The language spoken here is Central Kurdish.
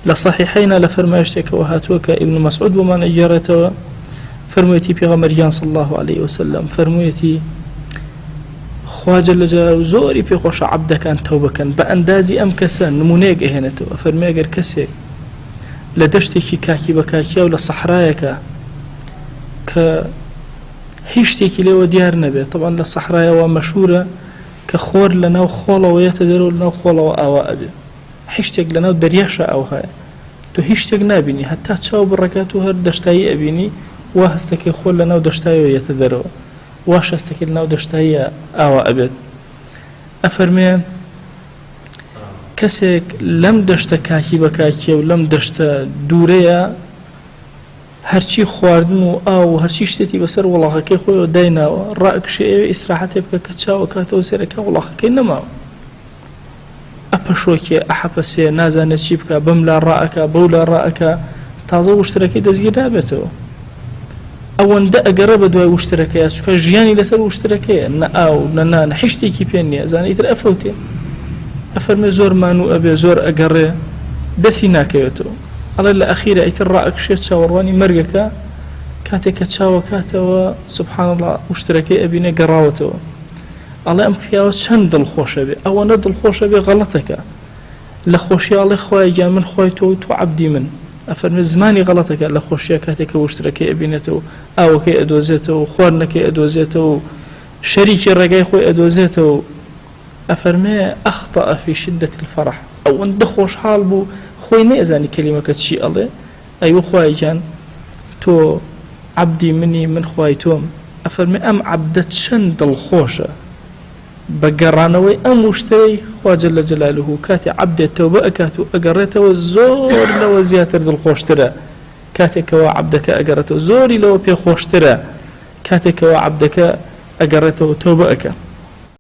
لصحيحين لفرمايشتك وهاتوك ابن مسعود ومن أجارته فرميتي بيغمريان صلى الله عليه وسلم فرميتي خواجه لجلال زوري بيخوش عبدا كان توبة كان بأندازي أم كسان نمونيق إهنته فرميقر كسي لدشتكي كاكي بكاكي ولا صحرايك هیشتێکی لێوە دیار نەبێت طبعا لە سەحرایەوە مەشهورە کە خۆر لەناو خۆڵەوە یەتە دەرەوە لەناو خۆڵەوە ئاوا ئەبێ هیچ شتێک لەناو دەریاشە ئەو هەیە تۆ هیچ شتێک نابینی هەتا چاو بڕەکات و هەر دەشتایی ئەبینی وا هەستەکەی خۆر لەناو دەشتایەوە یەتە دەرەوە واش هەستەکەی لەناو دەشتاییە ئاوا ئەبێت ئەفەرمێ کەسێک لەم دەشتە کاکی بە کاکیە و لەم دەشتە دوورەیە هەرچی خواردن و ئاو و هەرچی شتێتی بەسەر وڵاغەکەی خۆیەوە دایناوە ڕائکشێ ئێوە ئیسراحەتێ بکە کە چاوە کاتەوە سێرەکە وڵاغەکەی نەماوە ئەپەشۆکێ ئەحەپەسێ نازانێت چی بکە بەم لا ڕائەکە بەو لا ڕائەکە تازە وشترەکەی دەستگیر نابێتەوە ئەوەندە ئەگەڕێ بە دوای وشترەکەیە چونکە ژیانی لەسەر وشترەکەیە نە ئاو نە نان هیچ شتێکی پێ نییە زانێت ئیتر ئەفەوتێ ئەفەرمێ زۆر مانوو ئەبێ زۆر ئەگەڕێ دەستی ناکەوێتەوە ئەڵێ لە ئەخیرە ئیتر ڕائەکشێت چاوەڕوانی مەرگەکە کاتێک کە چاوە کاتەوە سوبحان الله وشترەکەی ئەبینێ گەڕاوەتەوە ئەڵێ ئەم پیاوە چەند دڵخۆشە بێ ئەوەنە دڵخۆشە بێ غەڵەتەکە لە خۆشیاڵێ خۆی گیان من خۆی تۆ و تۆ عەبدی من ئەفەرمێ زمانی غەڵەتەکە لە خۆشیە کاتێک کە وشترەکەی ئەبینێتەوە ئاوەکەی ئەدۆزێتەوە خواردنەکەی ئەدۆزێتەوە شەریکی ڕێگای خۆی ئەدۆزێتەوە ئەفەرمێ ئەخطأ في شدة الفرح ئەوەندە خۆشحاڵ بوو خۆی نێزانی کەلیمەکە چی ئەڵێ ئەیوە خۆی گیان تۆ عەبدی منی من خۆی تۆم ئەفەرمێ ئەم عەبدە چەند دڵخۆشە بە گەڕانەوەی ئەم وشتەی خوا جەل جەلالوهو کاتی عەبدێت تەوبە ئەکات و ئەگەڕێتەوە زۆر لەوە زیاتر دڵخۆشترە کاتێکەوە عەبدەکە ئەگەڕێتەوە زۆری لەوە پێخۆشترە کاتێکەوە عەبدەکە ئەگەڕێتەوە تەوبە ئەکە